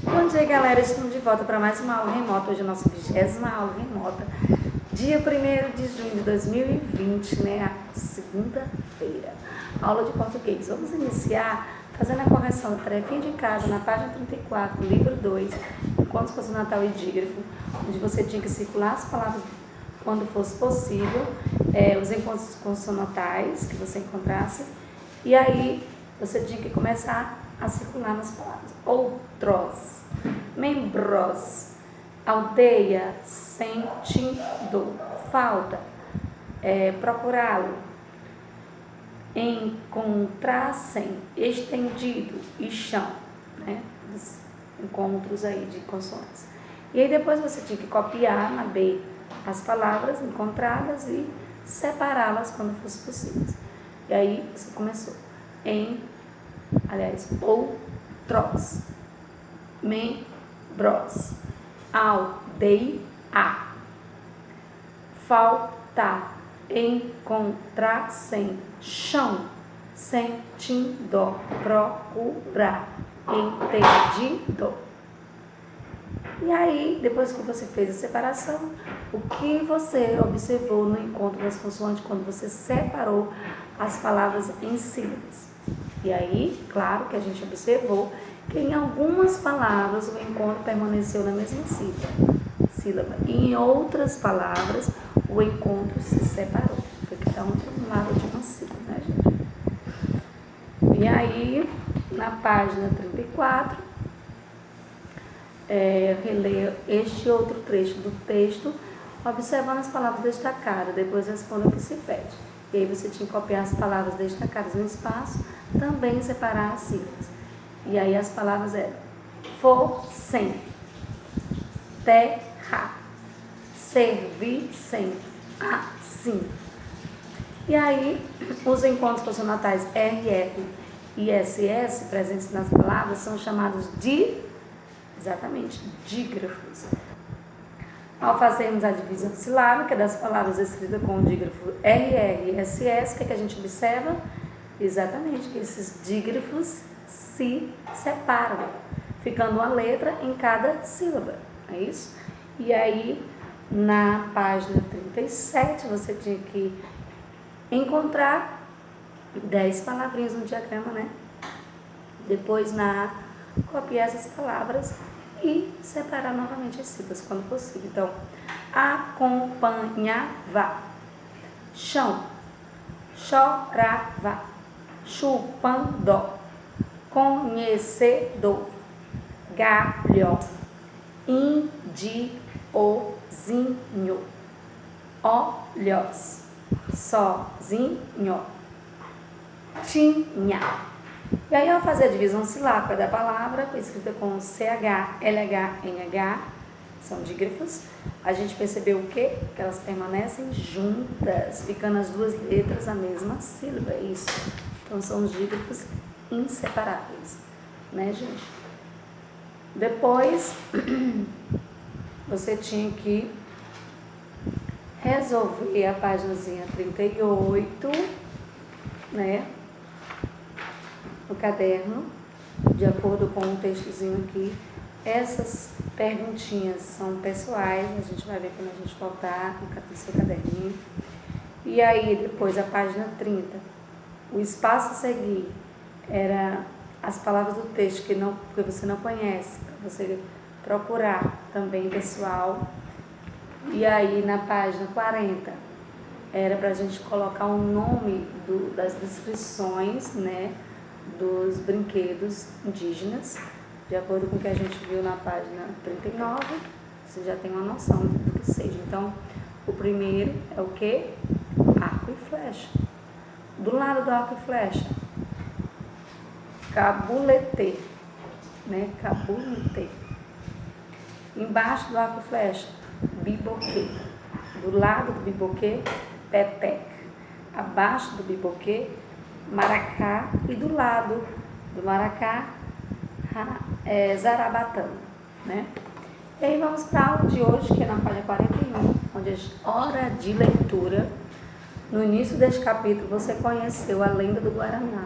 Bom dia, galera, estamos de volta para mais uma aula remota. Hoje é a nossa 20ª aula remota, dia 1º de junho de 2020, né, a segunda-feira. Aula de português. Vamos iniciar fazendo a correção da tarefinha de casa na página 34, livro 2, encontros consonantal e dígrafo, onde você tinha que circular as palavras quando fosse possível, os encontros consonantais que você encontrasse, e aí você tinha que começar a circular nas palavras. Outros, membros, aldeia, sentido, falta, procurá-lo, encontrassem, estendido e chão, né? Os encontros aí de consoantes. E aí depois você tinha que copiar na B as palavras encontradas e separá-las quando fosse possível. E aí você começou outros, membros, aldeia, falta, encontrar, sem, chão, sentido, procurar, entendido. E aí, depois que você fez a separação, o que você observou no encontro das consoantes quando você separou as palavras em sílabas? E aí, claro que a gente observou que em algumas palavras o encontro permaneceu na mesma sílaba. E em outras palavras o encontro se separou. Foi cada um para um lado de uma sílaba, né, gente? E aí, na página 34, releia este outro trecho do texto, observando as palavras destacadas, depois responda o que se pede. E aí você tinha que copiar as palavras destacadas no espaço, também separar as sílabas. E aí as palavras eram fossem, terra, servissem, assim. E aí os encontros consonantais RF e SS presentes nas palavras são chamados de, exatamente, dígrafos. Ao fazermos a divisão silábica das palavras escritas com o dígrafo RR e SS, o que a gente observa? Exatamente, que esses dígrafos se separam, ficando uma letra em cada sílaba, é isso? E aí, na página 37, você tinha que encontrar 10 palavrinhas no diagrama, né? Depois, copiar essas palavras e separar novamente as sílabas quando possível. Então, acompanhava, chão, chorava, chupando, conhecedor, galho, indiozinho, olhos, sozinho, tinha. E aí, ao fazer a divisão silábica da palavra, escrita com CH, LH, NH, são dígrafos, a gente percebeu o quê? Que elas permanecem juntas, ficando as duas letras a mesma sílaba, isso. Então, são os dígrafos inseparáveis, né, gente? Depois, você tinha que resolver a páginazinha 38, né, no caderno, de acordo com o textozinho aqui. Essas perguntinhas são pessoais, a gente vai ver quando a gente voltar no seu caderninho. E aí, depois, a página 30, o espaço a seguir era as palavras do texto que você não conhece, para você procurar também, pessoal. E aí, na página 40, era para a gente colocar o nome das descrições, né, dos brinquedos indígenas, de acordo com o que a gente viu na página 39, você já tem uma noção do que seja. Então, o primeiro é o quê? Arco e flecha. Do lado do arco e flecha, cabulete, né? Cabulete. Embaixo do arco e flecha, biboquê. Do lado do biboquê, peteca. Abaixo do biboquê, maracá. E do lado do maracá, zarabatana, né? E aí vamos para a aula de hoje, que é na página 41, onde a hora de leitura. No início deste capítulo, você conheceu a lenda do Guaraná.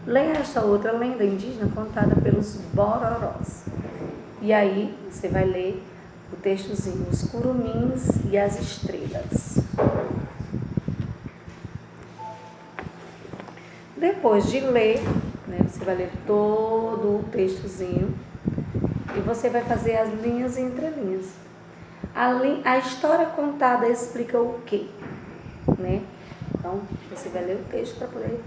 Leia esta outra lenda indígena contada pelos Bororós. E aí você vai ler o textozinho, Os Curumins e as Estrelas. Depois de ler, né, você vai ler todo o textozinho e você vai fazer as linhas e entrelinhas. A história contada explica o quê? Né? Então, você vai ler o texto para poder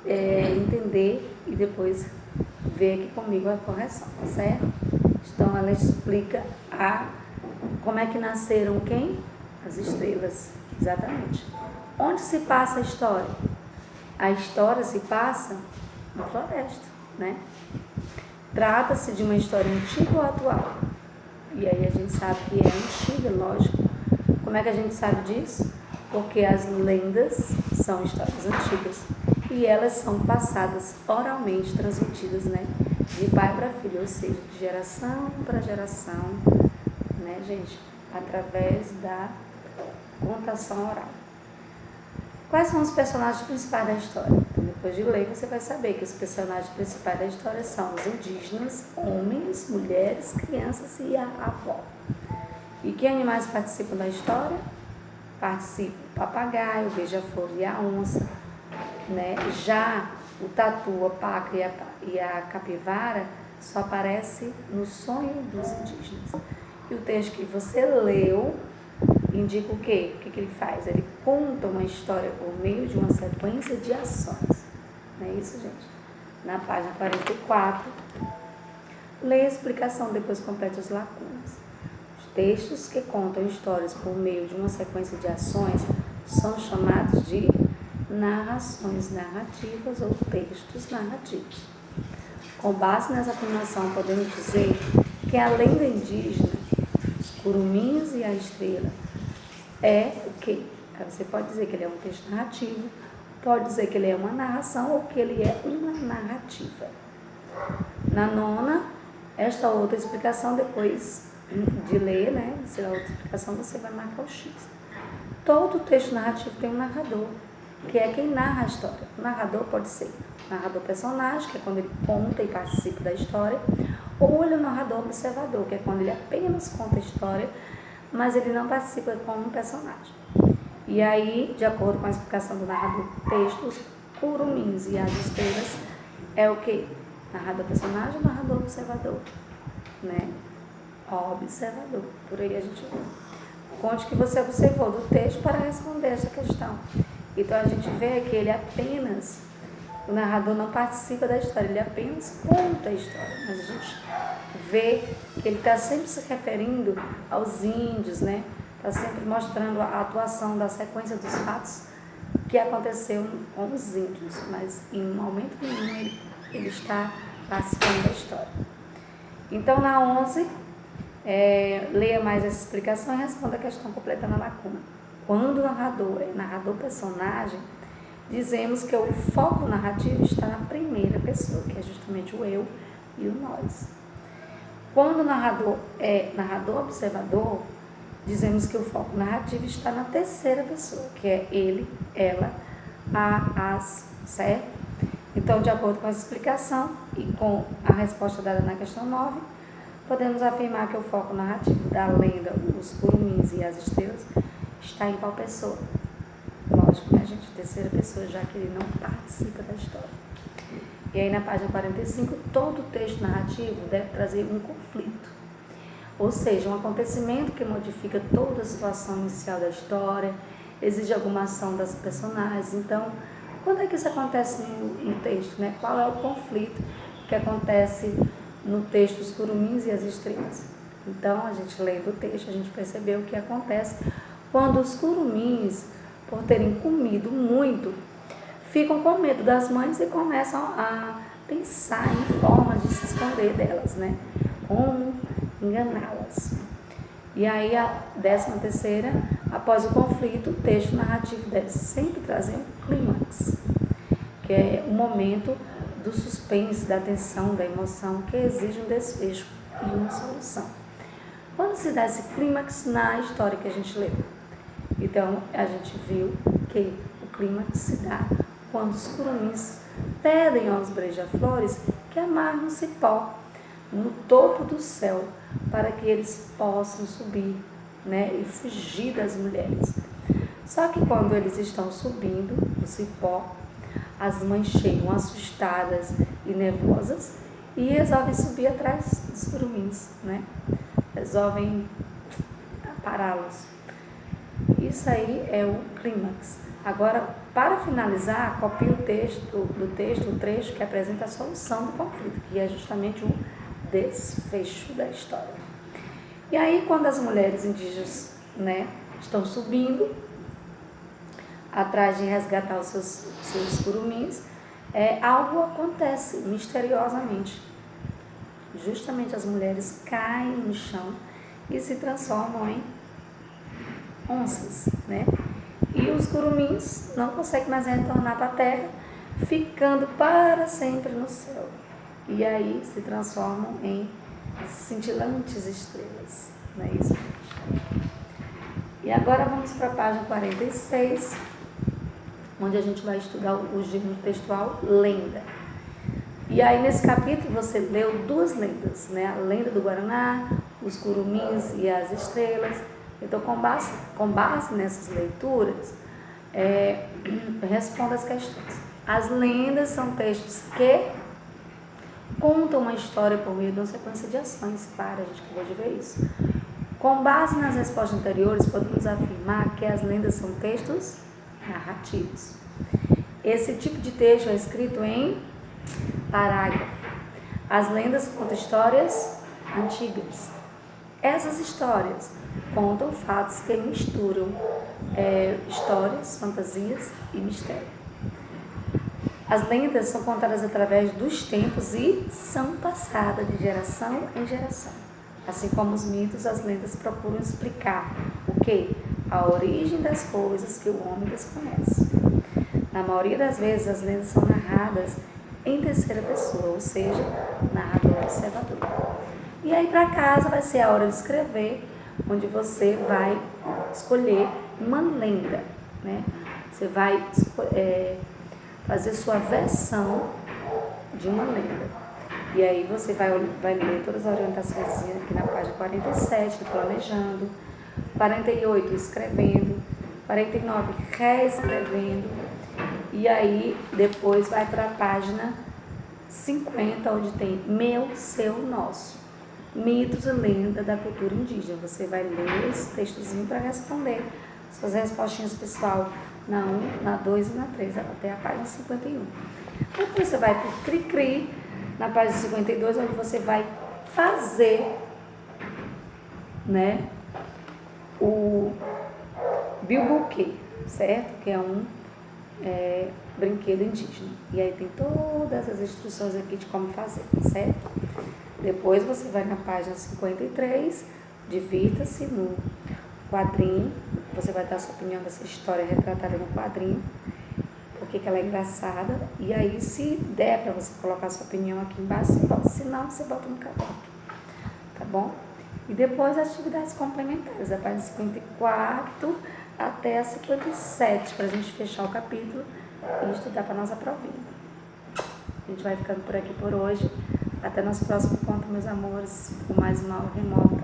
entender e depois ver aqui comigo a correção, tá certo? Então, ela explica como é que nasceram quem? As estrelas, exatamente. Onde se passa a história? A história se passa na floresta, né? Trata-se de uma história antiga ou atual? E aí a gente sabe que é antiga, lógico. Como é que a gente sabe disso? Porque as lendas são histórias antigas e elas são passadas oralmente, transmitidas, né? De pai para filho, ou seja, de geração para geração, né, gente? Através da contação oral. Quais são os personagens principais da história? Então, depois de ler, você vai saber que os personagens principais da história são os indígenas, homens, mulheres, crianças e a avó. E que animais participam da história? Participam o papagaio, o beija-flor e a onça, né? Já o tatu, a paca e a capivara só aparece no sonho dos indígenas. E o texto que você leu indica o quê? O que ele faz? Ele conta uma história por meio de uma sequência de ações. Não é isso, gente? Na página 44, leia a explicação, depois complete as lacunas. Os textos que contam histórias por meio de uma sequência de ações são chamados de narrações narrativas ou textos narrativos. Com base nessa afirmação, podemos dizer que a lenda indígena, os curumins e a estrela, é o quê? Você pode dizer que ele é um texto narrativo, pode dizer que ele é uma narração ou que ele é uma narrativa. Na nona, esta outra explicação, depois de ler, né, será outra explicação, você vai marcar o X. Todo texto narrativo tem um narrador, que é quem narra a história. O narrador pode ser narrador personagem, que é quando ele conta e participa da história, ou ele é o narrador observador, que é quando ele apenas conta a história, mas ele não participa como um personagem. E aí, de acordo com a explicação do narrador do texto, os curumins e as estrelas é o que? Narrador personagem ou narrador observador? Né? Observador. Por aí a gente vê. Conte o que você observou do texto para responder essa questão. Então a gente vê que ele apenas, o narrador não participa da história, ele apenas conta a história, mas a gente vê que ele está sempre se referindo aos índios, né? Está sempre mostrando a atuação da sequência dos fatos que aconteceu com os índios, mas em momento nenhum ele está participando da história. Então na 11, leia mais essa explicação e responda a questão completa na lacuna. Quando o narrador é narrador personagem, dizemos que o foco narrativo está na primeira pessoa, que é justamente o eu e o nós. Quando o narrador é narrador observador, dizemos que o foco narrativo está na terceira pessoa, que é ele, ela, as, certo? Então, de acordo com essa explicação e com a resposta dada na questão 9, podemos afirmar que o foco narrativo da lenda, os curumins e as estrelas, está em qual pessoa? Lógico, né, gente? Terceira pessoa, já que ele não participa da história. E aí, na página 45, todo texto narrativo deve trazer um conflito. Ou seja, um acontecimento que modifica toda a situação inicial da história, exige alguma ação das personagens. Então, quando é que isso acontece no texto, né? Qual é o conflito que acontece no texto Os Curumins e as Estrelas? Então, a gente lendo o texto, a gente percebeu o que acontece quando os curumins, por terem comido muito, ficam com medo das mães e começam a pensar em formas de se esconder delas, né? Como enganá-las. E aí, a 13ª, após o conflito, o texto narrativo deve sempre trazer um clímax, que é o momento do suspense, da tensão, da emoção, que exige um desfecho e uma solução. Quando se dá esse clímax na história que a gente leu? Então, a gente viu que o clímax se dá quando os curumins pedem aos beija-flores que amarram o cipó no topo do céu para que eles possam subir, né, e fugir das mulheres. Só que quando eles estão subindo o cipó, as mães chegam assustadas e nervosas e resolvem subir atrás dos curumins, né? Resolvem pará-los. Isso aí é o clímax. Agora, para finalizar, copie o trecho que apresenta a solução do conflito, que é justamente o desfecho da história. E aí, quando as mulheres indígenas, né, estão subindo atrás de resgatar os seus curumins, algo acontece misteriosamente. Justamente as mulheres caem no chão e se transformam em onças, né? E os curumins não conseguem mais retornar para a terra, ficando para sempre no céu. E aí se transformam em cintilantes estrelas, não é isso? E agora vamos para a página 46, onde a gente vai estudar o gênero textual lenda. E aí nesse capítulo você leu duas lendas, né? A lenda do Guaraná, os curumins e as estrelas. Então, com base nessas leituras, responda as questões. As lendas são textos que contam uma história por meio de uma sequência de ações. Claro, a gente acabou de ver isso. Com base nas respostas anteriores, podemos afirmar que as lendas são textos narrativos. Esse tipo de texto é escrito em parágrafo. As lendas contam histórias antigas. Essas histórias contam fatos que misturam histórias, fantasias e mistério. As lendas são contadas através dos tempos e são passadas de geração em geração. Assim como os mitos, as lendas procuram explicar o quê? A origem das coisas que o homem desconhece. Na maioria das vezes, as lendas são narradas em terceira pessoa, ou seja, narrador observador. E aí para casa vai ser a hora de escrever, onde você vai escolher uma lenda, né? Você vai fazer sua versão de uma lenda. E aí você vai ler todas as orientações aqui na página 47, planejando, 48, escrevendo, 49, reescrevendo, e aí depois vai para a página 50, onde tem meu, seu, nosso. Mitos e lenda da cultura indígena. Você vai ler esse textozinho para responder suas respostinhas pessoal na 1, na 2 e na 3, até a página 51. Depois você vai para o Cri-Cri, na página 52, onde você vai fazer, né, o bilbuquê, certo? Que é um brinquedo indígena. E aí tem todas as instruções aqui de como fazer, certo? Depois você vai na página 53, divirta-se no quadrinho, você vai dar a sua opinião dessa história retratada no quadrinho, porque ela é engraçada, e aí se der para você colocar a sua opinião aqui embaixo, você bota, se não, você bota no caderno, tá bom? E depois as atividades complementares, a página 54 até a 57, para a gente fechar o capítulo e estudar para a nossa provinha. A gente vai ficando por aqui por hoje. Até nosso próximo encontro, meus amores, com mais uma aula remota.